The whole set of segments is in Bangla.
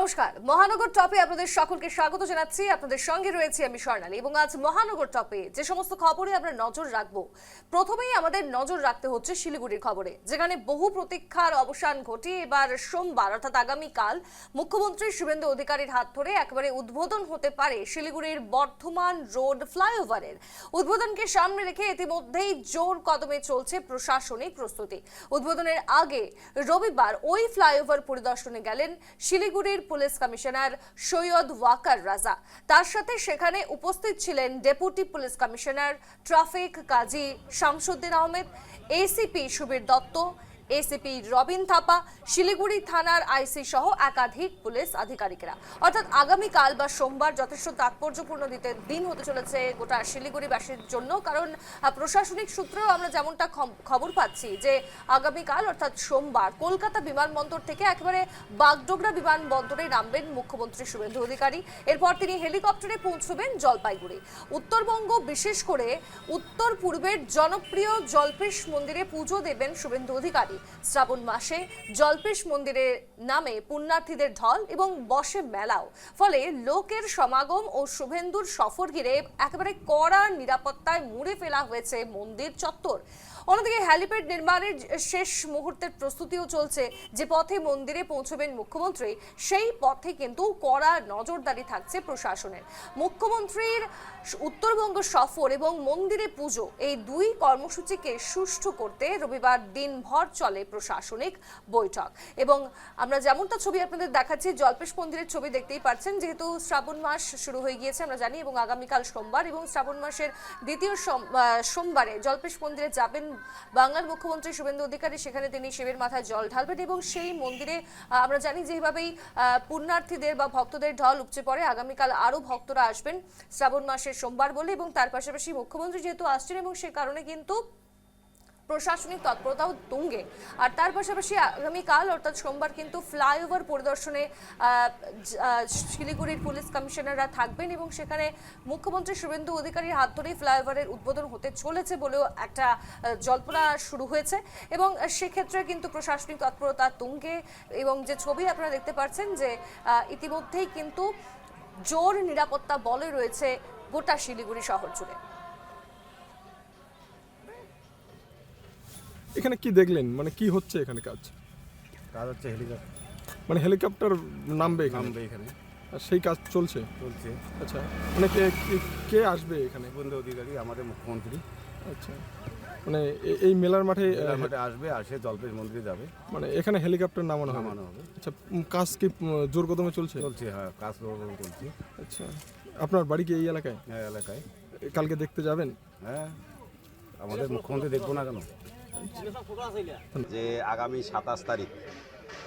নমস্কার, মহানগর টপে আপনাদের সকলকে স্বাগত জানাচ্ছি। আপনাদের সঙ্গে রয়েছে আমি স্বর্ণালী এবং আজ মহানগর টপে যে সমস্ত খবরে আমরা নজর রাখবো, প্রথমেই আমাদের নজর রাখতে হচ্ছে শিলিগুড়ির খবরে, যেখানে বহু প্রতীক্ষার অবসান ঘটিয়ে এবার সোমবার অর্থাৎ আগামীকাল মুখ্যমন্ত্রী শুভেন্দু অধিকারীর হাত ধরে একেবারে উদ্বোধন হতে পারে শিলিগুড়ির বর্ধমান রোড ফ্লাইওভারের। উদ্বোধনকে সামনে রেখে ইতিমধ্যেই জোর কদমে চলছে প্রশাসনিক প্রস্তুতি। উদ্বোধনের আগে রবিবার ওই ফ্লাইওভার পরিদর্শনে গেলেন শিলিগুড়ির পুলিশ কমিশনার সৈয়দ ওয়াকার রাজা। তার সাথে সেখানে উপস্থিত ছিলেন ডেপুটি পুলিশ কমিশনার ট্রাফিক কাজী শামসুদ্দিন আহমেদ, এসিপি সুবীর দত্ত, এসিপি রবিন থাপা, শিলিগুড়ি থানার আইসি সহ একাধিক পুলিশ আধিকারিকেরা। অর্থাৎ আগামীকাল বা সোমবার যথেষ্ট তাৎপর্যপূর্ণ দিন হতে চলেছে গোটা শিলিগুড়িবাসীর জন্য, কারণ প্রশাসনিক সূত্রেও আমরা যেমনটা খবর পাচ্ছি যে আগামীকাল অর্থাৎ সোমবার কলকাতা বিমানবন্দর থেকে একেবারে বাগডোগরা বিমানবন্দরে নামবেন মুখ্যমন্ত্রী শুভেন্দু অধিকারী। এরপর তিনি হেলিকপ্টারে পৌঁছবেন জলপাইগুড়ি। উত্তরবঙ্গ, বিশেষ করে উত্তর পূর্বের জনপ্রিয় জল্পেশ মন্দিরে পুজো দেবেন শুভেন্দু অধিকারী। শ্রাবণ মাসে জল্পেশ মন্দিরের নামে পুণ্যার্থীদের ঢল এবং বসে মেলাও, ফলে লোকের সমাগম ও শুভেন্দুর সফর ঘিরে একেবারে কড়া নিরাপত্তায় মুড়ে ফেলা হয়েছে মন্দির চত্বর। অন্যদিকে হ্যালিপ্যাড নির্মাণের শেষ মুহূর্তের প্রস্তুতিও চলছে। যে পথে মন্দিরে পৌঁছবেন মুখ্যমন্ত্রী, সেই পথে কিন্তু কড়া নজরদারি থাকছে প্রশাসনের। মুখ্যমন্ত্রীর উত্তরবঙ্গ সফর এবং মন্দিরে পুজো, এই দুই কর্মসূচিকে সুষ্ঠু করতে রবিবার দিনভর চলে প্রশাসনিক বৈঠক। এবং আমরা যেমনটা ছবি আপনাদের দেখাচ্ছি, জল্পেশ মন্দিরের ছবি দেখতেই পাচ্ছেন, যেহেতু শ্রাবণ মাস শুরু হয়ে গিয়েছে আমরা জানি, এবং আগামীকাল সোমবার এবং শ্রাবণ মাসের দ্বিতীয় সোমবারে জল্পেশ মন্দিরে যাবেন বাংলার মুখ্যমন্ত্রী শুভেন্দু অধিকারী। সেখানে তিনি শিবের মাথায় জল ঢালবেন এবং সেই মন্দিরে আমরা জানি যেভাবেই পুণ্যার্থীদের বা ভক্তদের ঢল উপচে পড়ে, আগামীকাল আরো ভক্তরা আসবেন শ্রাবণ মাসের সোমবার বলে। এবং তার পাশাপাশি মুখ্যমন্ত্রী যেহেতু আসছেন এবং সে কারণে কিন্তু প্রশাসনিক তৎপরতাও তুঙ্গে। আর তার পাশাপাশি আগামীকাল অর্থাৎ সোমবার কিন্তু ফ্লাইওভার পরিদর্শনে শিলিগুড়ির পুলিশ কমিশনাররা থাকবেন এবং সেখানে মুখ্যমন্ত্রী শুভেন্দু অধিকারীর হাত ধরেই ফ্লাইওভারের উদ্বোধন হতে চলেছে বলেও একটা জল্পনা শুরু হয়েছে। এবং সেক্ষেত্রে কিন্তু প্রশাসনিক তৎপরতা তুঙ্গে, এবং যে ছবি আপনারা দেখতে পাচ্ছেন যে ইতিমধ্যেই কিন্তু জোর নিরাপত্তা বলে রয়েছে গোটা শিলিগুড়ি শহর জুড়ে। এখানে কি দেখলেন, মানে কি হচ্ছে এখানে? কাজ হচ্ছে হেলিকপ্টার, মানে হেলিকপ্টার নামবে এখানে আর সেই কাজ চলছে। আচ্ছা, মানে কে আসবে এখানে? শুভেন্দু অধিকারী, আমাদের মুখ্যমন্ত্রী। আচ্ছা, মানে এই মেলার মাঠে আসবে, আসে জল্পেশ মন্দিরে যাবে, মানে এখানে হেলিকপ্টার নামানো হবে। আচ্ছা, কাজ কি জোর কদমে চলছে? হ্যাঁ, কাজ চলছে। আচ্ছা, আপনার বাড়ি কি এই এলাকায়? হ্যাঁ, এলাকায়। কালকে দেখতে যাবেন? হ্যাঁ, আমাদের মুখ্যমন্ত্রী দেখবো না কেন? যে আগামী 27 তারিখ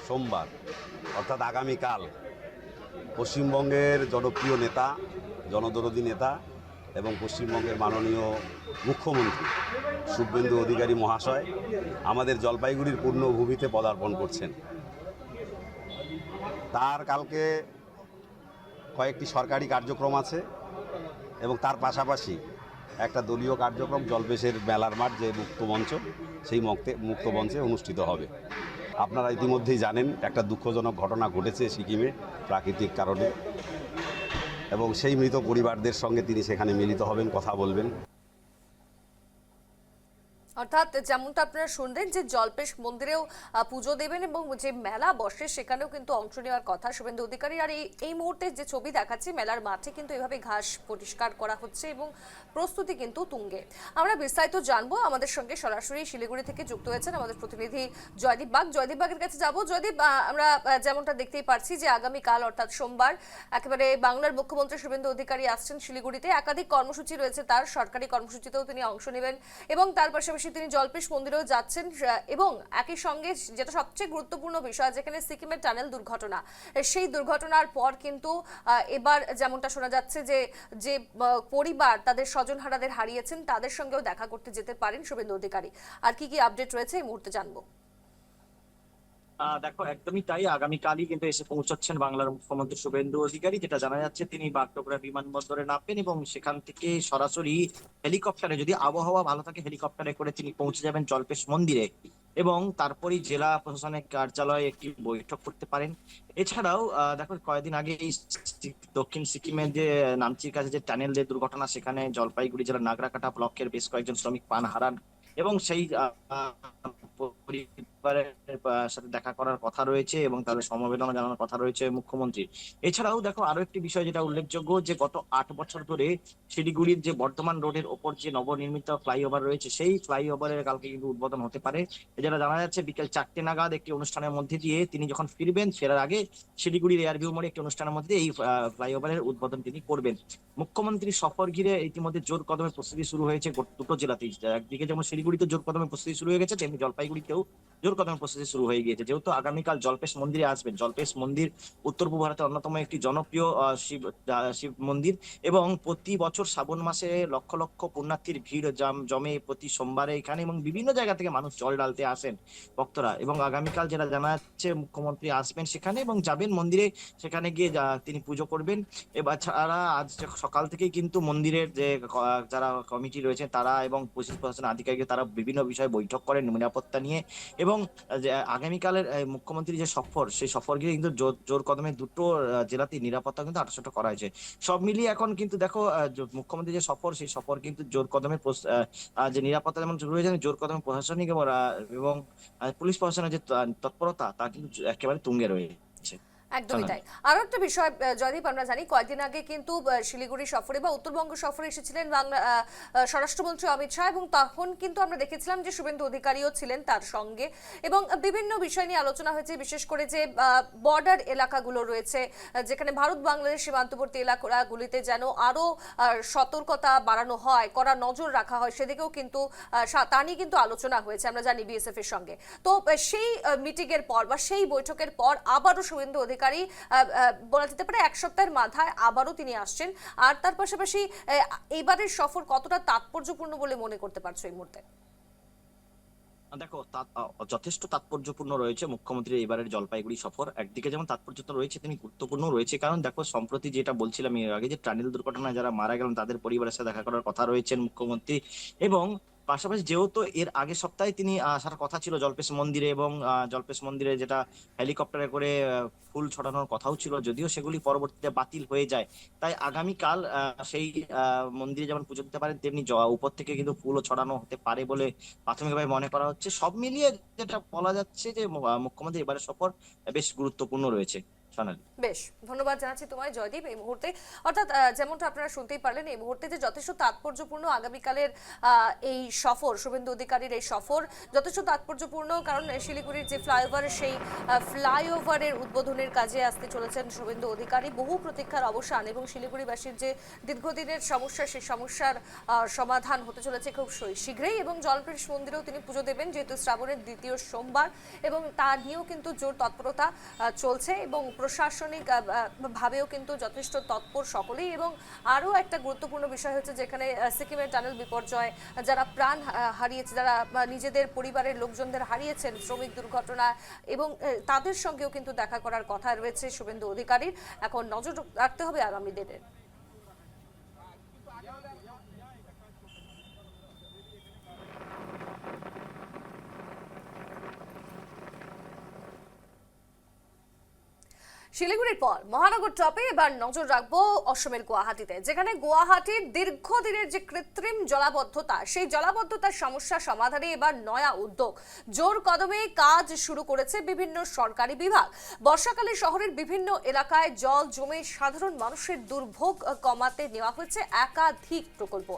সোমবার অর্থাৎ আগামীকাল পশ্চিমবঙ্গের জনপ্রিয় নেতা, জনদরদী নেতা এবং পশ্চিমবঙ্গের মাননীয় মুখ্যমন্ত্রী শুভেন্দু অধিকারী মহাশয় আমাদের জলপাইগুড়ির পূর্ণভূমিতে পদার্পণ করছেন। তার কালকে কয়েকটি সরকারি কার্যক্রম আছে এবং তার পাশাপাশি একটা দলীয় কার্যক্রম জলপেশের মেলার মাঠ, যে মুক্তমঞ্চ, সেই মুক্তমঞ্চে অনুষ্ঠিত হবে। আপনারা ইতিমধ্যেই জানেন একটা দুঃখজনক ঘটনা ঘটেছে সিকিমে প্রাকৃতিক কারণে, এবং সেই মৃত পরিবারদের সঙ্গে তিনি সেখানে মিলিত হবেন, কথা বলবেন। অর্থাৎ যেমনটা আপনারা শুনলেন যে জল্পেশ মন্দিরেও পুজো দেবেন এবং যে মেলা বসে সেখানেও কিন্তু অংশ নেওয়ার কথা শুভেন্দু অধিকারী। আর এই মুহূর্তে যে ছবি দেখাচ্ছি, মেলার মাঠে কিন্তু এভাবে ঘাস পরিষ্কার করা হচ্ছে এবং প্রস্তুতি কিন্তু তুঙ্গে। আমরা বিস্তারিত জানবো, আমাদের সঙ্গে সরাসরি শিলিগুড়ি থেকে যুক্ত হয়েছেন আমাদের প্রতিনিধি জয়দীপ বাগ। জয়দীপ বাগের কাছে যাবো। জয়দীপ, আমরা যেমনটা দেখতেই পারছি যে আগামীকাল অর্থাৎ সোমবার একেবারে বাংলার মুখ্যমন্ত্রী শুভেন্দু অধিকারী আসছেন শিলিগুড়িতে। একাধিক কর্মসূচি রয়েছে তার, সরকারি কর্মসূচিতেও তিনি অংশ নেবেন এবং তার পাশাপাশি তিনি জলপেশ মন্দিরেও যাচ্ছেন। এবং একই সঙ্গে যেটা সবচেয়ে গুরুত্বপূর্ণ বিষয়, যেখানে সিকিমের টানেল দুর্ঘটনা, সেই দুর্ঘটনার পর কিন্তু এবার যেমনটা শোনা যাচ্ছে যে যে পরিবার তাদের স্বজনহারাদের হারিয়েছেন তাদের সঙ্গেও দেখা করতে যেতে পারেন শুভেন্দু অধিকারী। আর কি কি আপডেট রয়েছে এই মুহূর্তে জানবো। দেখো, একদমই তাই। আগামীকালই কিন্তু এসে পৌঁছাচ্ছেন বাংলার মুখ্যমন্ত্রী শুভেন্দু অধিকারী। যেটা জানা যাচ্ছে তিনি বাগডোগরা বিমানবন্দরে নামবেন এবং সেখান থেকে সরাসরি হেলিকপ্টারে, যদি আবহাওয়া ভালো থাকে, হেলিকপ্টারে করে তিনি পৌঁছে যাবেন জল্পেশ মন্দিরে। এবং তারপরেই জেলা প্রশাসনিক কার্যালয়ে একটি বৈঠক করতে পারেন। এছাড়াও দেখো কয়েকদিন আগে দক্ষিণ সিকিমের যে নামচির কাছে যে টানেলের দুর্ঘটনা, সেখানে জলপাইগুড়ি জেলার নাগরাকাটা ব্লকের বেশ কয়েকজন শ্রমিক প্রাণ হারান এবং সেই পরিবারের সাথে দেখা করার কথা রয়েছে এবং তাদের সমবেদনা জানানোর কথা রয়েছে মুখ্যমন্ত্রী। এছাড়াও দেখো আরো একটি বিষয় যেটা উল্লেখযোগ্য, যে গত 8 বছর ধরে শিলিগুড়ির যে বর্ধমান রোডের ওপর যে নবনির্মিত ফ্লাইওভার রয়েছে, সেই ফ্লাইওভারের কালকে কিন্তু উদ্বোধন হতে পারে। যেটা জানা যাচ্ছে বিকেল 4টে নাগাদ একটি অনুষ্ঠানের মধ্যে দিয়ে তিনি যখন ফিরবেন, ফেরার আগে শিলিগুড়ির এয়ারভিউ মোড়ে একটি অনুষ্ঠানের মধ্যে দিয়ে এই ফ্লাইওভারের উদ্বোধন তিনি করবেন। মুখ্যমন্ত্রীর সফর ঘিরে ইতিমধ্যে জোর কদমে প্রস্তুতি শুরু হয়েছে দুটো জেলাতেই। একদিকে যেমন শিলিগুড়িতে জোর কদমে প্রস্তুতি শুরু হয়ে গেছে, তেমনি জলপাইগুড়িতেও জোর কদমে প্রস্তুতি শুরু হয়ে গিয়েছে। যেহেতু আগামীকাল জল্পেশ মন্দিরে আসবেন, জল্পেশ মন্দির উত্তর পূর্ব ভারতের অন্যতম একটি জনপ্রিয় শিব মন্দির এবং প্রতি বছর শ্রাবণ মাসে লক্ষ লক্ষ পুণ্যার্থীর ভিড় জমে প্রতি সোমবারে এখানে, এবং বিভিন্ন জায়গা থেকে মানুষ জল ঢালতে আসেন ভক্তরা। এবং আগামীকাল যেটা জানা যাচ্ছে মুখ্যমন্ত্রী আসবেন সেখানে এবং যাবেন মন্দিরে, সেখানে গিয়ে তিনি পুজো করবেন। এবার ছাড়া আজ সকাল থেকেই কিন্তু মন্দিরের যে যারা কমিটি রয়েছে তারা এবং পুলিশ প্রশাসনের আধিকারিক তারা বিভিন্ন বিষয়ে বৈঠক করেন নিরাপত্তা নিয়ে। এবং আগামীকালের মুখ্যমন্ত্রীর যে সফর, সেই সফর গিয়ে কিন্তু জোর কদমে দুটো জেলাতেই নিরাপত্তা কিন্তু আটশোটা করা হয়েছে। সব মিলিয়ে এখন কিন্তু দেখো মুখ্যমন্ত্রী যে সফর, সেই সফর কিন্তু জোর কদমে যে নিরাপত্তা যেমন রয়েছে, জোর কদমে প্রশাসনিক এবং পুলিশ প্রশাসনের যে তৎপরতা তা কিন্তু একেবারে তুঙ্গে রয়েছে। একদমই তাই। আরো একটা বিষয় জয়দীপ, আমরা জানি কয়েকদিন আগে কিন্তু শিলিগুড়ি সফরে বা উত্তরবঙ্গ সফরে এসেছিলেন বাংলা স্বরাষ্ট্রমন্ত্রী অমিত শাহ, এবং তখন কিন্তু আমরা দেখেছিলাম যে শুভেন্দু অধিকারীও ছিলেন তার সঙ্গে এবং বিভিন্ন বিষয় নিয়ে আলোচনা হয়েছে। বিশেষ করে যে বর্ডার এলাকাগুলো রয়েছে, যেখানে ভারত বাংলাদেশ সীমান্তবর্তী এলাকাগুলিতে যেন আরো সতর্কতা বাড়ানো হয়, কড়া নজর রাখা হয়, সেদিকেও কিন্তু তা নিয়ে কিন্তু আলোচনা হয়েছে আমরা জানি বিএসএফ এর সঙ্গে। তো সেই মিটিং এর পর বা সেই বৈঠকের পর আবারও শুভেন্দু অধিকারী বলা যেতে পারে এক সপ্তাহের মাথায় আবারও তিনি আসছেন। আর তার পাশাপাশি এইবারের সফর কতটা তাৎপর্যপূর্ণ বলে মনে করতে পারছো এই মুহূর্তে? দেখো যথেষ্ট তাৎপর্যপূর্ণ রয়েছে মুখ্যমন্ত্রীর এবারের জলপাইগুড়ি সফর। একদিকে যেমন তাৎপর্য রয়েছে, তিনি গুরুত্বপূর্ণ রয়েছে, কারণ দেখো সম্প্রতি যেটা বলছিলাম এর আগে, যে টানেল দুর্ঘটনায় যারা মারা গেলেন তাদের পরিবারের সাথে দেখা করার কথা রয়েছেন মুখ্যমন্ত্রী। এবং পাশাপাশি যেহেতু এর আগের সপ্তাহে তিনি আসার কথা ছিল জল্পেশ মন্দিরে, এবং জল্পেশ মন্দিরে যেটা হেলিকপ্টারে করে ফুল ছড়ানোর কথাও ছিল, যদিও সেগুলি পরবর্তীতে বাতিল হয়ে যায়। তাই আগামীকাল সেই মন্দিরে যেমন পুজো দিতে পারেন, তেমনি উপর থেকে কিন্তু ফুলও ছড়ানো হতে পারে বলে প্রাথমিকভাবে মনে করা হচ্ছে। সব মিলিয়ে যেটা বলা যাচ্ছে যে মুখ্যমন্ত্রী এবারের সফর বেশ গুরুত্বপূর্ণ রয়েছে। বেশ, ধন্যবাদ জানাচ্ছি তোমায় জয়দীপ। এই মুহূর্তে অর্থাৎ যেমনটা আপনারা শুনতেই পারলেন, এই মুহূর্তে যে যথেষ্ট তাৎপর্যপূর্ণ আগামীকালের এই সফর, শুভেন্দু অধিকারীর এই সফর যথেষ্ট তাৎপর্যপূর্ণ, কারণ শিলিগুড়ির যে ফ্লাইওভার, সেই ফ্লাইওভারের উদ্বোধনের কাজে আসতে চলেছেন শুভেন্দু অধিকারী। বহু প্রতীক্ষার অবসান এবং শিলিগুড়িবাসীর যে দীর্ঘদিনের সমস্যা, সেই সমস্যার সমাধান হতে চলেছে খুব শীঘ্রই। এবং জলপেশ মন্দিরেও তিনি পুজো দেবেন, যেহেতু শ্রাবণের দ্বিতীয় সোমবার, এবং তা নিয়েও কিন্তু জোর তৎপরতা চলছে এবং প্রশাসনিক ভাবেও কিন্তু যথেষ্ট তৎপর সকলেই। এবং আরও একটা গুরুত্বপূর্ণ বিষয় হচ্ছে, যেখানে সিকিমের টানেল বিপর্যয়, যারা প্রাণ হারিয়েছে, যারা নিজেদের পরিবারের লোকজনদের হারিয়েছেন শ্রমিক দুর্ঘটনা, এবং তাদের সঙ্গেও কিন্তু দেখা করার কথা রয়েছে শুভেন্দু অধিকারীর। এখন নজর রাখতে হবে আগামী দিনের। শিলিগুড়ির পর মহানগর টপে এবার নজর রাখবো অসমের গুয়াহাটিতে, যেখানে গুয়াহাটির দীর্ঘদিনের যে কৃত্রিম জলাবদ্ধতা, সেই জলাবদ্ধতার সমস্যা সমাধানে এবার নয়া উদ্যোগ। জোর কদমে কাজ শুরু করেছে বিভিন্ন সরকারি বিভাগ। বর্ষাকালে শহরের বিভিন্ন এলাকায় জল জমে সাধারণ মানুষের দুর্ভোগ কমাতে নেওয়া হয়েছে একাধিক প্রকল্প।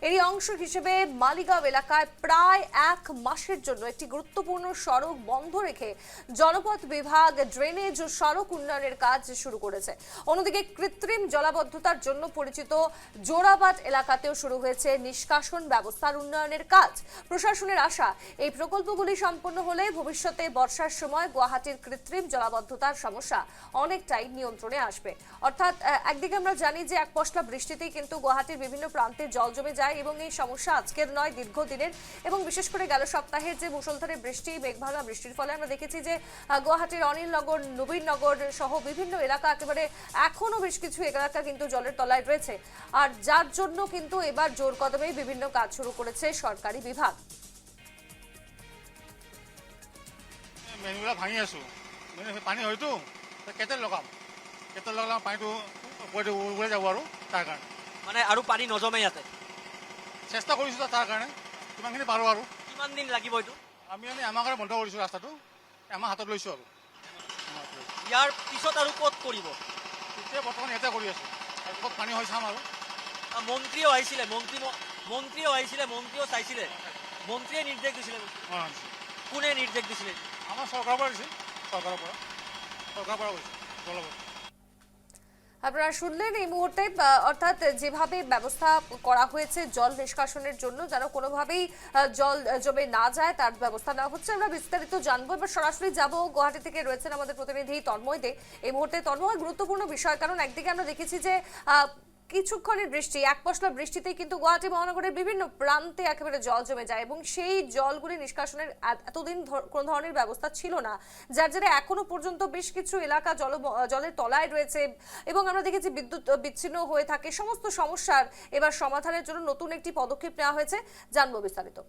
এরই অংশ হিসেবে মালিগাঁও এলাকায় প্রায় 1 মাসের জন্য একটি গুরুত্বপূর্ণ সড়ক বন্ধ রেখে জনপথ বিভাগ ড্রেনেজ ও সড়ক উন্নয়নের কাজ শুরু করেছে। অন্যদিকে কৃত্রিম জলাবদ্ধতার জন্য পরিচিত জোড়াবাট এলাকাতেও শুরু হয়েছে নিষ্কাশন ব্যবস্থার উন্নয়নের কাজ। প্রশাসনের আশা, এই প্রকল্পগুলি সম্পন্ন হলে ভবিষ্যতে বর্ষার সময় গুয়াহাটির কৃত্রিম জলাবদ্ধতার সমস্যা অনেকটাই নিয়ন্ত্রণে আসবে। অর্থাৎ একদিকে আমরা জানি যে এক পশলা বৃষ্টিতেই কিন্তু গুয়াহাটির বিভিন্ন প্রান্তে জল জমে যায়, এবং এই সমস্যা আজকের নয়, দীর্ঘদিনের। এবং বিশেষ করে গেল সপ্তাহের যে মুষলধারে বৃষ্টি, মেঘভাঙা বৃষ্টির ফলে আমরা দেখেছি যে গুয়াহাটির অনিলনগর, নবীনগর সহ বিভিন্ন এলাকা, একেবারে এখনো বেশ কিছু এলাকা কিন্তু জলের তলায় রয়েছে। আর যার জন্য কিন্তু এবার জোর কদমে বিভিন্ন কাজ শুরু করেছে সরকারি বিভাগ। মেইনবিলাক ভাঙি আছোঁ মানে পানী হয়তো কেটেল লগাম পানীটো ওপৰে যাব আৰু তাৰ কাৰণে মানে আৰু পানী নজমে ইয়াতে। চেষ্টা কৰিছোঁ তাৰ কাৰণে কিমানখিনি পাৰোঁ আৰু কিমান দিন লাগিব এইটো? আমি আমাৰ কাৰণে বন্ধ কৰিছোঁ ৰাস্তাটো আমাৰ হাতত লৈছোঁ আৰু ইয়াৰ পিছত আৰু ক'ত কৰিব? এতিয়া বৰ্তমান ইয়াতে কৰি আছোঁ আৰু ক'ত পানী হয় চাম আৰু মন্ত্ৰীও আহিছিলে, মন্ত্ৰীও চাইছিলে, মন্ত্ৰীয়ে নিৰ্দেশ দিছিলে। কোনে নিৰ্দেশ দিছিলে? আমাৰ চৰকাৰৰ পৰা দিছে, চৰকাৰৰ পৰা কৈছে জলপথ। আপনারা শুনলেন এই মুহূর্তে অর্থাৎ যেভাবে ব্যবস্থা করা হয়েছে জল নিষ্কাশনের জন্য যেন কোনোভাবেই জল জমে না যায় তার ব্যবস্থা নেওয়া হচ্ছে। আমরা বিস্তারিত জানবো। এবার সরাসরি যাব গুয়াহাটি থেকে রয়েছেন আমাদের প্রতিনিধি তন্ময় দে। এই মুহূর্তে তন্ময়, গুরুত্বপূর্ণ বিষয়, কারণ একদিকে আমরা দেখেছি যে কিছুক্ষণের বৃষ্টি, এক পশলা বৃষ্টিতেই কিন্তু গুয়াহাটি মহানগরের বিভিন্ন প্রান্তে একেবারে জল জমে যায় এবং সেই জলগুলি নিষ্কাশনের এতদিন কোনো ধরনের ব্যবস্থা ছিল না, যার জেরে এখনো পর্যন্ত বেশ কিছু এলাকা জলের তলায় রয়েছে এবং আমরা দেখেছি বিদ্যুৎ বিচ্ছিন্ন হয়ে থাকে। সমস্ত সমস্যার এবার সমাধানের জন্য নতুন একটি পদক্ষেপ নেওয়া হয়েছে, জানবো বিস্তারিত।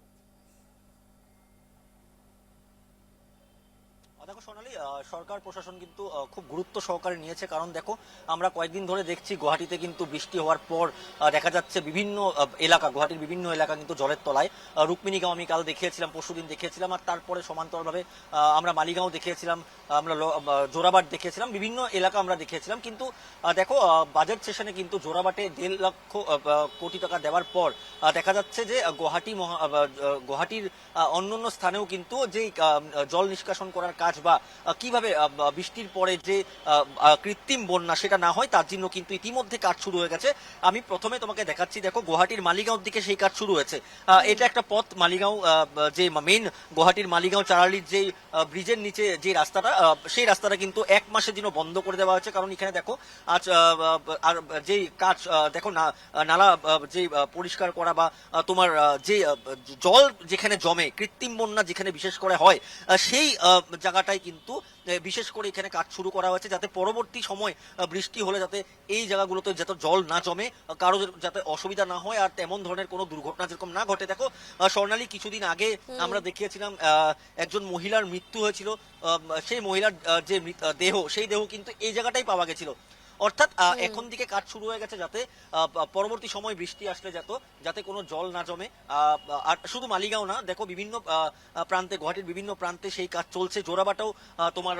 দেখো সোনালী, সরকার প্রশাসন কিন্তু খুব গুরুত্ব সহকারে নিয়েছে, কারণ দেখো আমরা কয়েকদিন ধরে দেখছি গুয়াহাটিতে কিন্তু বৃষ্টি হওয়ার পর দেখা যাচ্ছে বিভিন্ন এলাকা, গুয়াহাটির বিভিন্ন এলাকা কিন্তু জলের তলায়। রুক্মিণীগাঁও আমি কাল দেখিয়েছিলাম, পরশুদিন দেখিয়েছিলাম, আর তারপরে সমান্তরালভাবে আমরা মালিগাঁও দেখিয়েছিলাম, আমরা জোরাবাট দেখিয়েছিলাম, বিভিন্ন এলাকা আমরা দেখিয়েছিলাম। কিন্তু দেখো বাজেট সেশনে কিন্তু জোরাবাটে 1.5 লক্ষ কোটি টাকা দেওয়ার পর দেখা যাচ্ছে যে গুয়াহাটির অন্যান্য স্থানেও কিন্তু যে জল নিষ্কাশন করার কাজ বা কিভাবে বৃষ্টির পরে যে কৃত্রিম বন্যা সেটা না হয় তার জন্য কিন্তু ইতিমধ্যে কাজ শুরু হয়ে গেছে। আমি প্রথমে তোমাকে দেখাচ্ছি, দেখো গুয়াহাটির মালিগাঁওর দিকে সেই কাজ শুরু হয়েছে। এটা একটা পথ, মালিগাঁও যে মেইন গুয়াহাটির মালিগাঁও চারালির যে ব্রিজের নিচে যে রাস্তাটা, সেই রাস্তাটা কিন্তু 1 মাসের জন্য বন্ধ করে দেওয়া হয়েছে। কারণ এখানে দেখো আজ আর যে কাজ দেখো নালা যে পরিষ্কার করা বা তোমার যে জল যেখানে জমে, কৃত্রিম বন্যা যেখানে বিশেষ করে হয়, সেই জায়গাটাই কিন্তু বিশেষ করে এখানে কাজ শুরু করা হয়েছে, যাতে পরবর্তী সময় বৃষ্টি হলে যাতে এই জায়গাগুলোতে যাতে জল না জমে, কারো যাতে অসুবিধা না হয় আর তেমন ধরনের কোনো দুর্ঘটনা যেরকম না ঘটে। দেখো স্বর্ণালী, কিছুদিন আগে আমরা দেখিয়েছিলাম একজন মহিলার মৃত্যু হয়েছিল, সেই মহিলার যে দেহ, সেই দেহ কিন্তু এই জায়গাটাই পাওয়া গেছিল। অর্থাৎ এখন দিকে কাজ শুরু হয়ে গেছে যাতে পরবর্তী সময় বৃষ্টি আসলে যাতে কোনো জল না জমে। আর শুধু মালিগাঁও না, দেখো বিভিন্ন প্রান্তে, গুয়াহাটির বিভিন্ন প্রান্তে সেই কাজ চলছে। জোরাবাটাও তোমার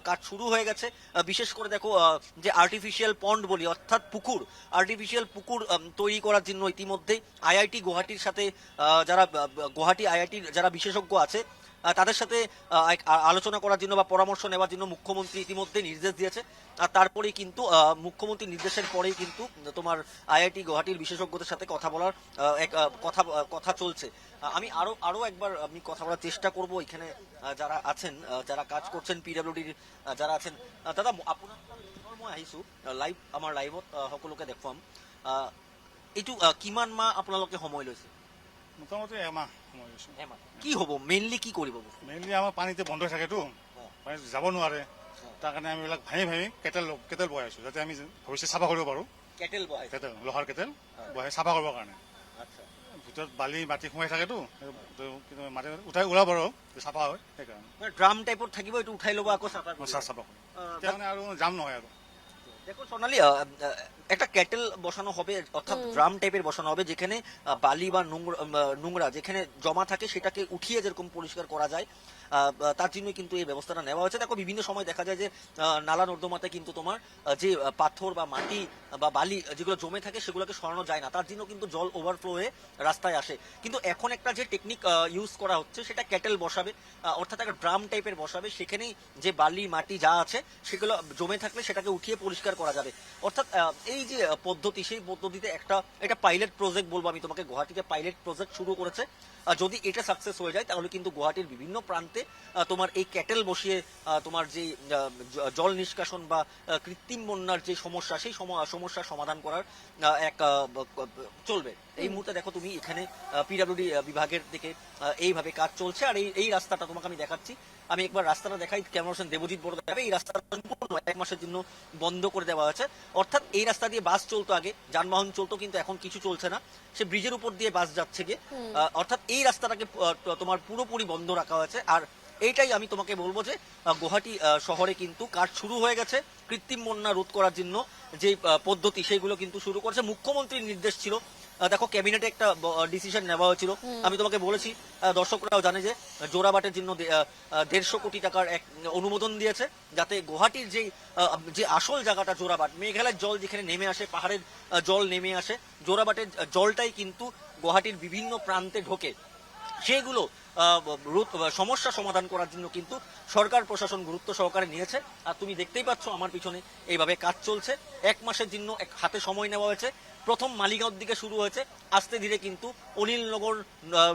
কাজ শুরু হয়ে গেছে। বিশেষ করে দেখো যে আর্টিফিশিয়াল পন্ড বলি, অর্থাৎ আর্টিফিশিয়াল পুকুর তৈরি করার জন্য ইতিমধ্যে আইআইটি গুয়াহাটির সাথে যারা গুয়াহাটি আইআইটির যারা বিশেষজ্ঞ আছে তাদের সাথে আলোচনা করার জন্য বা পরামর্শ নেওয়ার জন্য মুখ্যমন্ত্রী ইতিমধ্যে নির্দেশ দিয়েছে। আর তারপরেই কিন্তু মুখ্যমন্ত্রীর নির্দেশের পরেই কিন্তু তোমার আইআইটি গুয়াহাটির বিশেষজ্ঞদের সাথে কথা বলার কথা চলছে। আমি আরো একবার আমি কথা বলার চেষ্টা করব এখানে যারা আছেন, যারা কাজ করছেন পিডব্লিউডির যারা আছেন। দাদা, আপোনাৰ মই আহিছো লাইভ, আমাৰ লাইভত সকলোকে দেখুৱাম। এইটো কিমান মাহ আপোনালোকে সময় লৈছে? মোটামুটি এমাহ সময় লৈছোঁ। এমাহ। কি হ'ব, মেইনলি কি কৰিব? মেইনলি আমাৰ পানীতে বন্ধ হৈ থাকেতো, পানী যাব নোৱাৰে, তাৰ কাৰণে আমি এইবিলাক ভাঙি কেটেল বহাই আছোঁ, যাতে আমি ভৱিষ্যত চাফা কৰিব পাৰোঁ। কেটেল বহাই? কেটেল, লোহাৰ কেটেল বহাই চাফা কৰিবৰ কাৰণে। আচ্ছা। ভিতৰত বালি মাটি সোমাই থাকেতো, কিন্তু মাটি উঠাই ওলাব আৰু চাফা হয়, সেইকাৰণে ড্ৰাম টাইপত থাকিব, এইটো উঠাই ল'ব আকৌ চাফা কৰিব। চাফা কৰি তেতিয়া মানে আৰু জাম নহয় আৰু। দেখো সোনালী, একটা ক্যাটেল বসানো হবে, অর্থাৎ ড্রাম টাইপের বসানো হবে, যেখানে বালি বা নোংরা যেখানে জমা থাকে সেটাকে উঠিয়ে যেরকম পরিষ্কার করা যায়, তার জন্য কিন্তু এই ব্যবস্থাটা নেওয়া হয়েছে। দেখো বিভিন্ন সময় দেখা যায় যে নালা নর্দমাতে কিন্তু তোমার যে পাথর বা মাটি বা বালি যেগুলো জমে থাকে সেগুলোকে সরানো যায় না, তার জন্য কিন্তু জল ওভারফ্লো হয়ে রাস্তায় আসে। কিন্তু এখন একটা যে টেকনিক ইউজ করা হচ্ছে সেটা ক্যাটেল বসাবে, অর্থাৎ একটা ড্রাম টাইপের বসাবে, সেখানেই যে বালি মাটি যা আছে সেগুলো জমে থাকলে সেটাকে উঠিয়ে পরিষ্কার করা যাবে। অর্থাৎ এই যে পদ্ধতি, সেই পদ্ধতিতে এটা পাইলট প্রজেক্ট বলবো আমি তোমাকে, গুয়াহাটিতে পাইলট প্রজেক্ট শুরু করেছে। যদি এটা সাকসেস হয়ে যায় তাহলে কিন্তু গুয়াহাটির বিভিন্ন প্রান্তে তোমার এই ক্যাটেল বসিয়ে তোমার যে জল নিষ্কাশন বা কৃত্রিম বন্যার যে সমস্যা, সেই সমস্যার সমাধান করার এক চলবে। এই মুহূর্তে দেখো তুমি এখানে পিডব্লিউডি বিভাগের দিকে এইভাবে কাজ চলছে। আর এই রাস্তাটা তোমাকে আমি দেখাচ্ছি, আমি একবার রাস্তাটা দেখাই। ক্যামেরা পারসন দেবজিৎ বড় দেখাবে। এই রাস্তাটা সম্পূর্ণ 1 মাসের জন্য বন্ধ করে দেওয়া হয়েছে। অর্থাৎ এই রাস্তা দিয়ে বাস চলতো আগে, যানবাহন চলতো, কিন্তু এখন কিছু চলছে না, সে ব্রিজের উপর দিয়ে বাস যাচ্ছে গিয়ে। অর্থাৎ এই রাস্তাটাকে তোমার পুরোপুরি বন্ধ রাখা হয়েছে। আর এইটাই আমি তোমাকে বলবো যে গুয়াহাটি শহরে কিন্তু কাজ শুরু হয়ে গেছে। কৃত্রিম বন্যা রোধ করার জন্য যে পদ্ধতি সেগুলো কিন্তু শুরু করেছে। মুখ্যমন্ত্রীর নির্দেশ ছিল, দেখো ক্যাবিনেটে একটা ডিসিশন নেওয়া হয়েছিল। আমি তোমাকে বলেছি, দর্শকরাও জানে যে জোড়াবাটের জন্য 150 কোটি টাকার এক অনুমোদন দিয়েছে, যাতে গুয়াহাটির যে আসল জায়গাটা জোড়াবাট, মেঘালয়ের জল যেখানে নেমে আসে, পাহাড়ের জল নেমে আসে, জোড়াবাটের জলটাই কিন্তু গুয়াহাটির বিভিন্ন প্রান্তে ঢোকে। সেগুলো সমস্যা সমাধান করার জন্য কিন্তু সরকার প্রশাসন গুরুত্ব সহকারে নিয়েছে। আর তুমি দেখতেই পাচ্ছ আমার পিছনে এইভাবে কাজ চলছে। 1 মাসের জন্য হাতে সময় নেওয়া হয়েছে। প্রথম মালিগাঁওর দিকে শুরু হয়েছে, আস্তে ধীরে কিন্তু অনিলনগর,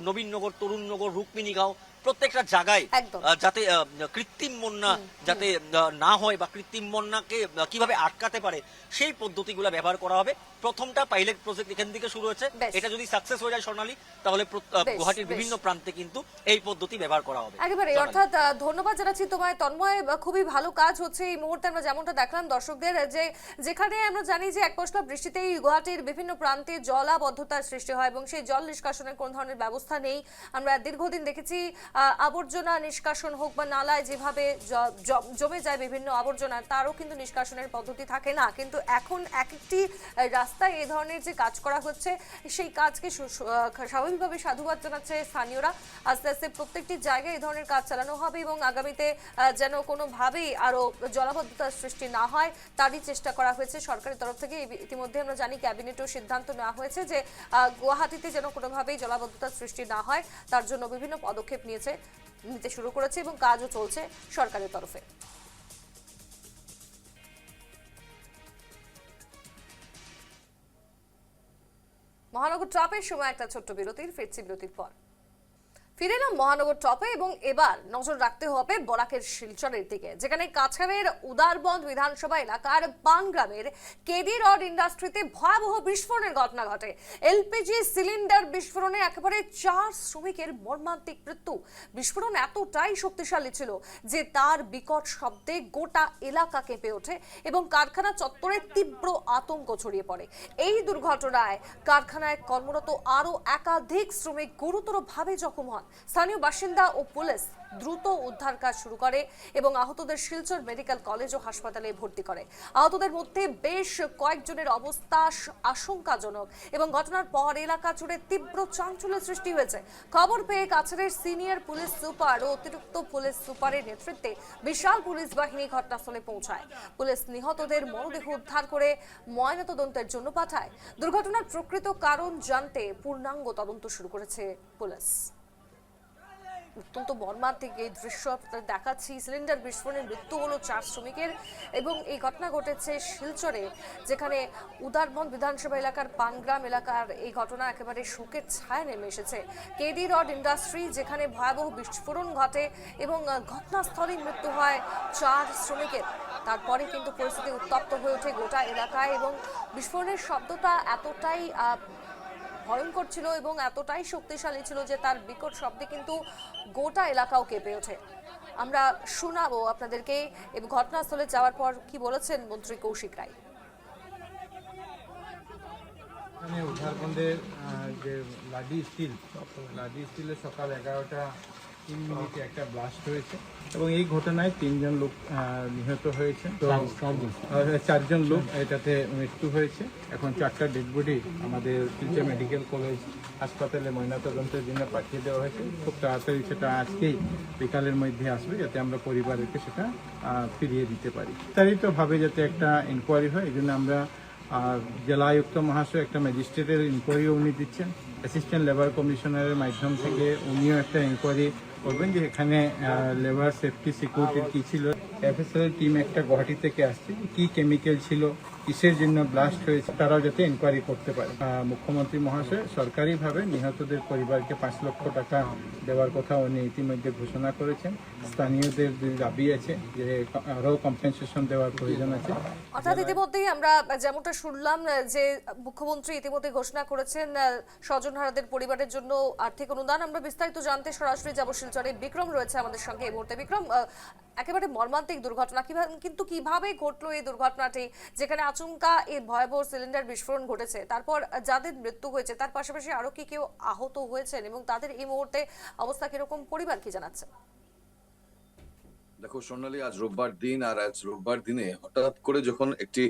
নবীননগর, তরুণনগর, রুক্মিণীগাঁও প্রত্যেকটা জায়গায় একদম। যাতে কৃত্রিম বন্যা যাতে না হয় বা কৃত্রিম বন্যাকে কিভাবে আটকাতে পারে সেই পদ্ধতিগুলো ব্যবহার করা হবে। প্রথমটা পাইলট প্রজেক্ট এখান থেকে শুরু হয়েছে। বেশ। এটা যদি সাকসেস হয়ে যায় স্বর্ণালী, তাহলে গুয়াহাটির বেশ। বিভিন্ন প্রান্তে কিন্তু এই পদ্ধতি ব্যবহার করা হবে। একেবারে, স্বর্ণালী। অর্থাৎ ধন্যবাদ জানাচ্ছি তোমায় তন্ময়। খুবই ভালো কাজ হচ্ছে এই মুহূর্তে। আমরা যেমনটা দেখলাম দর্শকদের, যেখানে আমরা জানি যে এক পশলা বৃষ্টিতেই গুয়াহাটির বিভিন্ন প্রান্তে জলাবদ্ধতার সৃষ্টি হয় এবং সেই জল নিষ্কাশনের কোন ধরনের ব্যবস্থা নেই। আমরা দীর্ঘদিন দেখেছি আবর্জনা নিষ্কাশন হোক বা নালায় যেভাবে জমে যায় বিভিন্ন আবর্জনা, তারও কিন্তু নিষ্কাশনের পদ্ধতি থাকে না। কিন্তু এখন এক একটি রাস্তায় এই ধরনের যে কাজ করা হচ্ছে, সেই কাজকে স্বাভাবিকভাবে সাধুবাদ জানাচ্ছে স্থানীয়রা। আস্তে আস্তে প্রত্যেকটি জায়গায় এই ধরনের কাজ চালানো হবে এবং আগামীতে যেন কোনোভাবেই আরো জলাবদ্ধতার সৃষ্টি না হয় তারই চেষ্টা করা হয়েছে সরকারের তরফ থেকে। ইতিমধ্যে আমরা জানি ক্যাবিনেটেও সিদ্ধান্ত নেওয়া হয়েছে যে গুয়াহাটিতে যেন কোনোভাবেই জলাবদ্ধতার সৃষ্টি না হয়, তার জন্য বিভিন্ন পদক্ষেপ নিতে শুরু করেছে এবং কাজও চলছে সরকারের তরফে। মহানগর টপের সময় একটা ছোট্ট বিরতির, ফিরছি বিরতির পর। ফিরে এলাম মহানগর টপে এবং এবার নজর রাখতে হবে বরাকের শিলচরের দিকে, যেখানে কাছাড়ের উদারবন্দ বিধানসভা এলাকার পানগ্রামের কেডি রড ইন্ডাস্ট্রিতে ভয়াবহ বিস্ফোরণের ঘটনা ঘটে। এলপিজি সিলিন্ডার বিস্ফোরণে একেবারে 4 শ্রমিকের মর্মান্তিক মৃত্যু। বিস্ফোরণ এতটাই শক্তিশালী ছিল যে তার বিকট শব্দে গোটা এলাকা কেঁপে ওঠে এবং কারখানা চত্বরে তীব্র আতঙ্ক ছড়িয়ে পড়ে। এই দুর্ঘটনায় কারখানায় কর্মরত আরো একাধিক শ্রমিক গুরুতরভাবে জখম হন। স্থানীয় বাসিন্দা ও পুলিশ দ্রুত উদ্ধার কাজ শুরু করে এবং আহতদের শিলচর মেডিকেল কলেজ ও হাসপাতালে ভর্তি করে। আহতদের মধ্যে বেশ কয়েকজনের অবস্থা আশঙ্কাজনক এবং ঘটনার পর এলাকা জুড়ে তীব্র চাঞ্চল্যের সৃষ্টি হয়েছে। খবর পেয়ে কাছাড়ের সিনিয়র পুলিশ সুপার ও অতিরিক্ত পুলিশ সুপারের নেতৃত্বে বিশাল পুলিশ বাহিনী ঘটনাস্থলে পৌঁছায়। পুলিশ নিহতদের মরদেহ উদ্ধার করে ময়নাতদন্তের জন্য পাঠায়। দুর্ঘটনার প্রকৃত কারণ জানতে পূর্ণাঙ্গ তদন্ত শুরু করেছে পুলিশ। অত্যন্ত মর্মান্তিক এই দৃশ্য আপনাদের দেখাচ্ছি। সিলিন্ডার বিস্ফোরণে মৃত্যু হলো 4 শ্রমিকের এবং এই ঘটনা ঘটেছে শিলচরে, যেখানে উদারবন্দ বিধানসভা এলাকার পানগ্রাম এলাকার এই ঘটনা একেবারে শোকের ছায়া নেমে এসেছে। কেডি রড ইন্ডাস্ট্রি যেখানে ভয়াবহ বিস্ফোরণ ঘটে এবং ঘটনাস্থলেই মৃত্যু হয় 4 শ্রমিকের। তারপরে কিন্তু পরিস্থিতি উত্তপ্ত হয়ে ওঠে গোটা এলাকায় এবং বিস্ফোরণের শব্দটা এতটাই ভয়ঙ্কর ছিল এবং এতটাই শক্তিশালী ছিল যে তার বিকট শব্দে কিন্তু গোটা এলাকাও কেঁপে ওঠে। আমরা শোনাবো আপনাদেরকে এবং ঘটনাস্থলে যাওয়ার পর কি বলেছেন মন্ত্রী কৌশিক রায়। এখানে উদ্ধারবন্দের যে লাডি স্টিলের সকাল 11:03 একটা ব্লাস্ট হয়েছে এবং এই ঘটনায় 3 জন লোক নিহত হয়েছে। তো 4 জন লোক এটাতে মৃত্যু হয়েছে। এখন 4টা ডেড বডি আমাদের শিলচর মেডিকেল কলেজ হাসপাতালে ময়নাতদন্তের জন্য পাঠিয়ে দেওয়া হয়েছে। খুব তাড়াতাড়ি সেটা আজকেই বিকালের মধ্যে আসবে, যাতে আমরা পরিবারকে সেটা ফিরিয়ে দিতে পারি। বিস্তারিতভাবে যাতে একটা ইনকোয়ারি হয়, এই জন্য আমরা জেলা আয়ুক্ত মহাশয় একটা ম্যাজিস্ট্রেটের ইনকোয়ারিও উনি দিচ্ছেন। অ্যাসিস্ট্যান্ট লেবার কমিশনারের মাধ্যম থেকে উনিও একটা ইনকোয়ারি করবেন যে এখানে লেবার সেফটি সিকিউরিটির কী ছিল। এফএসএল টিম একটা গুয়াহাটি থেকে আসছে, কি কেমিক্যাল ছিল, কিসের জন্য ব্লাস্ট হয়েছে, তারাও যাতে ইনকোয়ারি করতে পারে। মুখ্যমন্ত্রী মহাশয় সরকারিভাবে নিহতদের পরিবারকে 5 লক্ষ টাকা দেওয়ার কথা উনি ইতিমধ্যে ঘোষণা করেছেন। স্থানীয়দের যে দাবি আছে যে আরও কম্পেনসেশন দেওয়ার প্রয়োজন আছে। অর্থাৎ ইতিমধ্যেই আমরা যেমনটা শুনলাম যে মুখ্যমন্ত্রী ইতিমধ্যে ঘোষণা করেছেন স্বজনহারাদের পরিবারের জন্য আর্থিক অনুদান। আমরা বিস্তারিত জানতে সরাসরি যাব শিলচরে। বিক্রম রয়েছে আমাদের সঙ্গে এই মুহূর্তে। বিক্রম, একেবারে মর্মান্তিক দুর্ঘটনা, কিন্তু কিভাবে ঘটলো এই দুর্ঘটনাটি, যেখানে আচমকা এই ভয়াবহ সিলিন্ডার বিস্ফোরণ ঘটেছে, তারপর যাদের মৃত্যু হয়েছে তার পাশাপাশি আরো কি কেউ আহত হয়েছেন এবং তাদের এই মুহূর্তে অবস্থা কিরকম, পরিবার কি জানাচ্ছে? দেখো সোনালী, আজ রোববার দিন, আর আজ রোববার দিনে হঠাৎ করে যখন একটি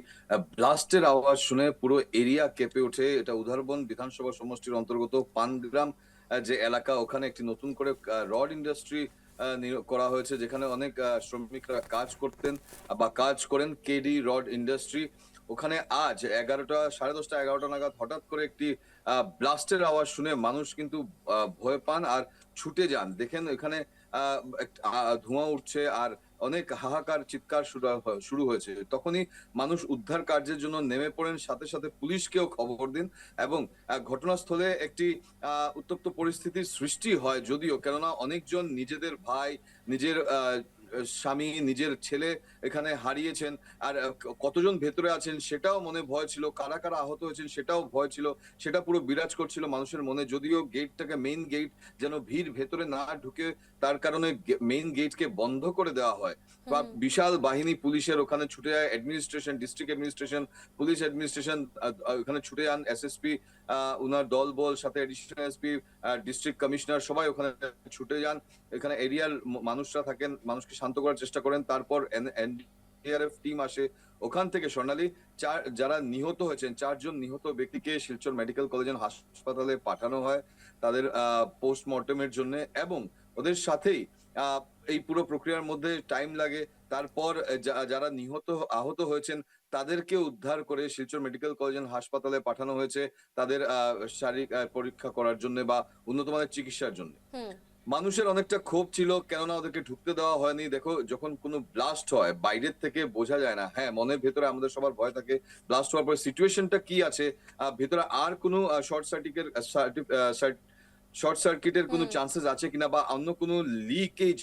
ব্লাস্টের আওয়াজ শুনে পুরো এরিয়া কেঁপে ওঠে। এটা উধারবন বিধানসভা সমষ্টির অন্তর্গত পানগ্রাম যে এলাকা, ওখানে একটি নতুন করে রড ইন্ডাস্ট্রি করা হয়েছে, যেখানে অনেক শ্রমিকরা কাজ করতেন বা কাজ করেন। কেডি রড ইন্ডাস্ট্রি, ওখানে আজ 11টা, 10:30, 11টা নাগাদ হঠাৎ করে একটি ব্লাস্টের আওয়াজ শুনে মানুষ কিন্তু ভয় পান আর ছুটে যান। দেখেন এখানে ধোঁয়া উঠছে আর অনেক হাহাকার চিৎকার শুরু হয়েছে। তখনই মানুষ উদ্ধার কার্যের জন্য নেমে পড়েন, সাথে সাথে পুলিশকেও খবর দিন এবং ঘটনাস্থলে একটি উত্তপ্ত পরিস্থিতির সৃষ্টি হয়। যদিও কেননা অনেকজন নিজেদের ভাই, নিজের স্বামী, নিজের ছেলে এখানে হারিয়েছেন। আর কতজন ভেতরে আছেন সেটাও মনে ভয় ছিল, কারা কারা আহত হয়েছেন সেটাও ভয় ছিল, সেটা পুরো বিরাজ করছিল মানুষের মনে। যদিও গেটটাকে, মেইন গেট যেন ভিড় ভেতরে না ঢুকে, তার কারণে মেইন গেটকে বন্ধ করে দেওয়া হয় বা বিশাল বাহিনী পুলিশের ওখানে ছুটে যায়। Administration, district administration, police administration ওখানে ছুটে যান। এসএসপি উনার দল বল, সাথে এডিশনাল এসপি, ডিস্ট্রিক্ট কমিশনার সবাই ওখানে ছুটে যান। এখানে এরিয়ার মানুষরা থাকেন, মানুষকে শান্ত করার চেষ্টা করেন। তারপর এনডিআরএফ টিম আসে। ওখান থেকে স্বর্ণালী যারা নিহত হয়েছেন, 4 জন নিহত ব্যক্তিকে শিলচর মেডিকেল কলেজ হাসপাতালে পাঠানো হয় তাদের পোস্টমর্টমের জন্য, এবং ওদের সাথেই এই পুরো প্রক্রিয়ার মধ্যে টাইম লাগে। তারপর যারা আহত হয়েছেন তাদেরকে উদ্ধার করে শিলচর মেডিকেল কলেজ হাসপাতালে পাঠানো হয়েছে তাদের শারীরিক পরীক্ষা করার জন্য বা উন্নত মানের চিকিৎসার জন্য। মানুষের অনেকটা ক্ষোভ ছিল, কেননা ওদেরকে ঢুকতে দেওয়া হয়নি। দেখো, যখন কোনো ব্লাস্ট হয় বাইরের থেকে বোঝা যায় না। হ্যাঁ, মনের ভেতরে আমাদের সবার ভয় থাকে ব্লাস্ট হওয়ার পরে সিচুয়েশনটা কি আছে, ভেতরে আর কোনো শর্ট সার্কিটের কোনো চান্সেস আছে কিনা বা অন্য কোনো লিকেজ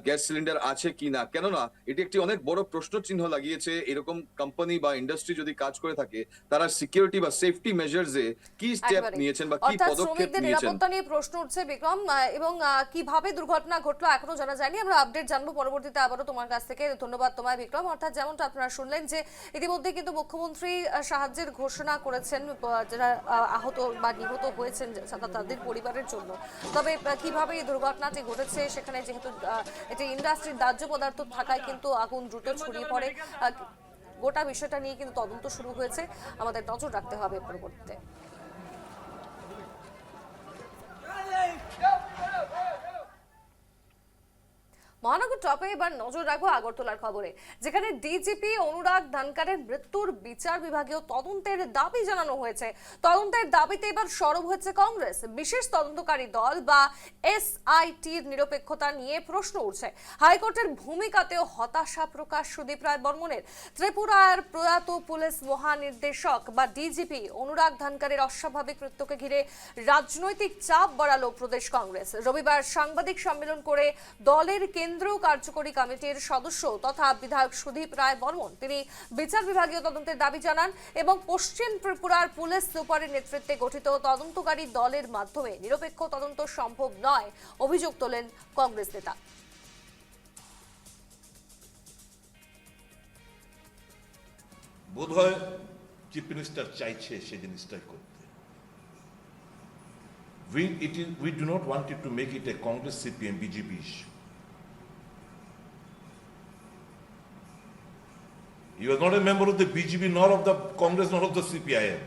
গ্যাস সিলিন্ডার আছে কিনা। কেননা এটি একটি অনেক বড় প্রশ্ন চিহ্ন লাগিয়েছে। এরকম কোম্পানি বা ইন্ডাস্ট্রি যদি কাজ করে থাকে, তারা সিকিউরিটি বা সেফটি মেজার্সে কি স্টেপ নিয়েছেন বা কি পদক্ষেপ নিয়েছেন। নিরাপত্তা নিয়ে প্রশ্ন উঠছে বিক্রম, এবং কিভাবে দুর্ঘটনা ঘটলো এখনো জানা যায়নি। আমরা আপডেট জানবো পরবর্তীতে আবারও তোমার কাছ থেকে। ধন্যবাদ তোমায় বিক্রম। অর্থাৎ যেমনটা আপনারা শুনলেন যে ইতিমধ্যে কিন্তু মুখ্যমন্ত্রী সাহায্যের ঘোষণা করেছেন যারা আহত বা নিহত হয়েছেন তাদের পরিবারের জন্য। তবে কিভাবে এই দুর্ঘটনাটি ঘটেছে, সেখানে যেহেতু এটি ইন্ডাস্ট্রির দাহ্য পদার্থ থাকায় কিন্তু আগুন দ্রুত ছড়িয়ে পড়ে, গোটা বিষয়টা নিয়ে কিন্তু তদন্ত শুরু হয়েছে। আমাদের নজর রাখতে হবে পরবর্তীতে। মহানগর টপে এবার নজর রাখবো আগরতলার খবরে, যেখানে ডিজিপি অনুরাগ ধানকারের মৃত্যুর বিচার বিভাগীয় তদন্তের দাবি জানানো হয়েছে। তদন্তের দাবিতে এবার সরব হয়েছে কংগ্রেস। বিশেষ তদন্তকারী দল বা এসআইটির নিরপেক্ষতা নিয়ে প্রশ্ন উঠছে। হাইকোর্টের ভূমিকাতেও হতাশা প্রকাশ সুদীপ রায় বর্মনের। ত্রিপুরার প্রয়াত পুলিশ মহানির্দেশক বা ডিজিপি অনুরাগ ধানকারের অস্বাভাবিক মৃত্যুকে ঘিরে রাজনৈতিক চাপ বাড়ালো প্রদেশ কংগ্রেস। রবিবার সাংবাদিক সম্মেলন করে দলের কেন্দ্রীয় কার্যকরী কমিটির সদস্য তথা বিধায়ক সুদীপ রায় বর্মন তিনি বিচার বিভাগীয় তদন্তের দাবি জানান এবং পশ্চিম ত্রিপুরার পুলিশ সুপারের নেতৃত্বে গঠিত তদন্তকারী দলের মাধ্যমে নিরপেক্ষ তদন্ত সম্ভব নয় অভিযোগ তোলেন কংগ্রেস নেতা। বোধহয় চিফ মিনিস্টার চাইছে সেই জিনিসটাই করতে। We do not want it to make it a Congress CPM BJP issue. You are not a member of the BJP, nor of the Congress, nor of the CPIM.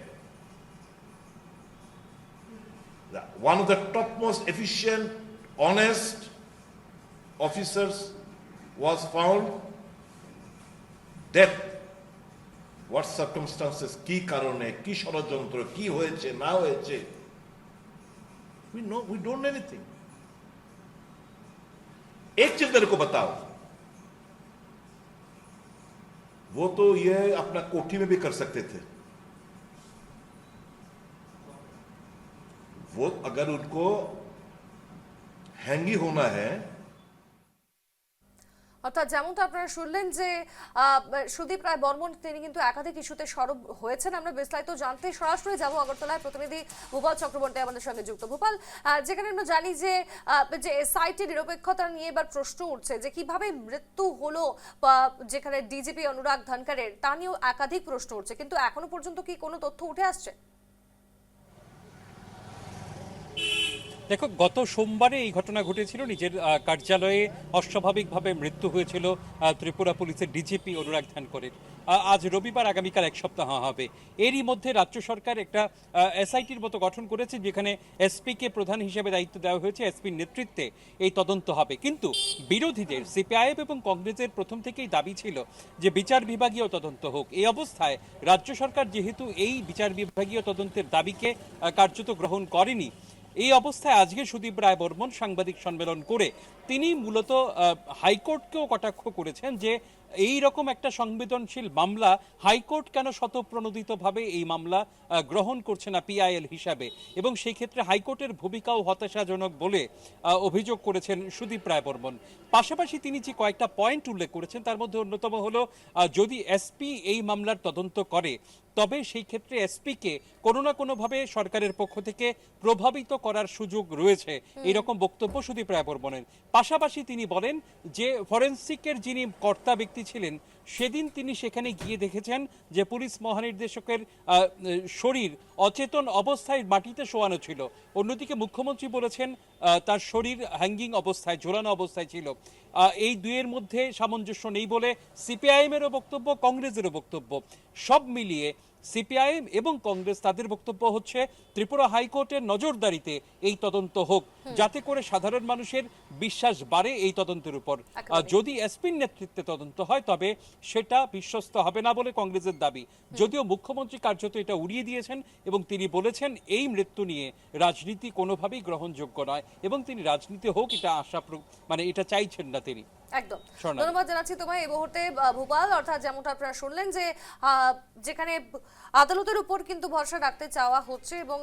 One of the topmost efficient, honest officers was found dead. What circumstances, কি কারণে, কি ষড়যন্ত্র, কি হয়েছে না হয়েছে, we don't know anything. एक चीज मेरे को बताओ, वो तो ये अपना कोठी में भी कर सकते थे। वो अगर उनको हैंगी होना है, অর্থাৎ যেমনটা আপনারা শুনলেন যে সুদীপ রায় বর্মন তিনি কিন্তু একাধিক ইস্যুতে সরব হয়েছেন। আমরা বিস্তারিত জানতে সরাসরি যাব আগরতলায়। প্রতিনিধি ভূপাল চক্রবর্তী আমাদের সঙ্গে যুক্ত। ভূপাল, যেখানে আমরা জানি যে এসআইটি নিরপেক্ষতা নিয়ে এবার প্রশ্ন উঠছে যে কিভাবে মৃত্যু হলো, বা যেখানে ডিজিপি অনুরাগ ধানকারের তা নিয়েও একাধিক প্রশ্ন উঠছে, কিন্তু এখনো পর্যন্ত কি কোনো তথ্য উঠে আসছে? দেখো, গত সোমবারে এই ঘটনা ঘটেছিল। নিজের কার্যালয়ে অস্বাভাবিকভাবে মৃত্যু হয়েছিল ত্রিপুরা পুলিশের ডিজিপি অনুরাগ ধানকরের। আজ রবিবার, আগামীকাল 1 সপ্তাহ হবে। এরই মধ্যে রাজ্য সরকার একটা এসআইটির মতো গঠন করেছে, যেখানে এসপিকে প্রধান হিসেবে দায়িত্ব দেওয়া হয়েছে। এসপির নেতৃত্বে এই তদন্ত হবে। কিন্তু বিরোধীদের সিপিআইএম এবং কংগ্রেসের প্রথম থেকেই দাবি ছিল যে বিচার বিভাগীয় তদন্ত হোক। এই অবস্থায় রাজ্য সরকার যেহেতু এই বিচার বিভাগীয় তদন্তের দাবিকে কার্যত গ্রহণ করেনি, এই অবস্থায় আজকে সুদীপ রায় বর্মন সাংবাদিক সম্মেলন করে তিনি মূলত হাইকোর্টকেও কটাক্ষ করেছেন যে এই রকম একটা সংবেদনশীল মামলা হাইকোর্ট কেন স্বতঃপ্রণোদিতভাবে এই মামলা গ্রহণ করছে না পিআইএল হিসাবে, এবং সেই ক্ষেত্রে হাইকোর্টের ভূমিকাও হতাশাজনক বলে অভিযোগ করেছেন সুদীপ রায় বর্মন। পাশাপাশি তিনি যে কয়েকটা পয়েন্ট উল্লেখ করেছেন, তার মধ্যে অন্যতম হলো যদি এসপি এই মামলার তদন্ত করে তবে সেই ক্ষেত্রে এসপিকে কোনো না কোনোভাবে সরকারের পক্ষ থেকে প্রভাবিত করার সুযোগ রয়েছে, এইরকম বক্তব্য সুদীপ রায় বর্মনের। পাশাপাশি তিনি বলেন যে ফরেন্সিকের যিনি কর্তা ব্যক্তি ছিলেন, সেদিন তিনি সেখানে গিয়ে দেখেছেন যে পুলিশ মহানির্দেশকের শরীর অচেতন অবস্থায় মাটিতে শোয়ানো ছিল। অন্যদিকে মুখ্যমন্ত্রী বলেছেন তার শরীর হ্যাঙ্গিং অবস্থায়, ঝোলানো অবস্থায় ছিল। এই দুইয়ের মধ্যে সামঞ্জস্য নেই বলে সিপিআইএমেরও বক্তব্য, কংগ্রেসেরও বক্তব্য। সব মিলিয়ে সিপিআইএম এবং কংগ্রেস তাদের বক্তব্য হচ্ছে ত্রিপুরা হাইকোর্টের নজরদারিতে এই তদন্ত হোক, যাতে করে সাধারণ মানুষের বিশ্বাস বাড়ে এই তদন্তের উপর। যদি এসপির নেতৃত্বে তদন্ত হয় তবে সেটা বিশ্বস্ত হবে না বলে কংগ্রেসের দাবি। যদিও মুখ্যমন্ত্রী কার্যত এটা উড়িয়ে দিয়েছেন এবং তিনি বলেছেন এই মৃত্যু নিয়ে রাজনীতি কোনোভাবেই গ্রহণযোগ্য নয়, এবং তিনি রাজনীতি হোক এটা এটা চাইছেন না তিনি। একদম ধন্যবাদ জানাচ্ছি তোমায়। এই মুহূর্তে ভোপাল, অর্থাৎ যেমনটা আপনারা শুনলেন যে যেখানে আদালতের উপর কিন্তু ভরসা রাখতে চাওয়া হচ্ছে, এবং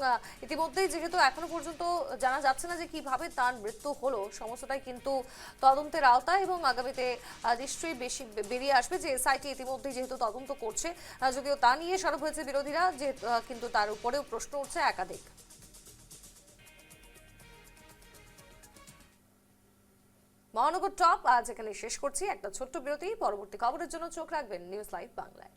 ইতিমধ্যেই যেহেতু এখনো পর্যন্ত জানা যাচ্ছে না যে কিভাবে তার মৃত্যু হলো, সমস্তটাই কিন্তু তদন্তের আওতায়, এবং আগামীতে নিশ্চয়ই বেশি বেরিয়ে আসবে যে এসআইটি ইতিমধ্যেই যেহেতু তদন্ত করছে, যদিও তা নিয়ে সরব হয়েছে বিরোধীরা, যে কিন্তু তার উপরেও প্রশ্ন উঠছে একাধিক। মহানগর টপ আজ এখানে শেষ করছি। একটা ছোট্ট বিরতি, পরবর্তী খবরের জন্য চোখ রাখবেন নিউজ লাইভ বাংলায়।